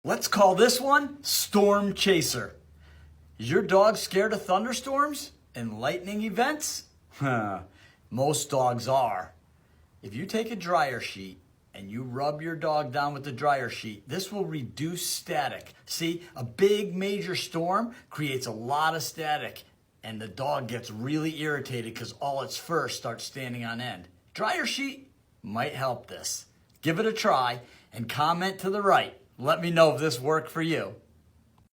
Let's call this one Storm Chaser. Is your dog scared of thunderstorms and lightning events? Most dogs are. If you take a dryer sheet and you rub your dog down with the dryer sheet, this will reduce static. See, a big major storm creates a lot of static and the dog gets really irritated because all its fur starts standing on end. Dryer sheet might help this. Give it a try and comment to the right. Let me know if this worked for you.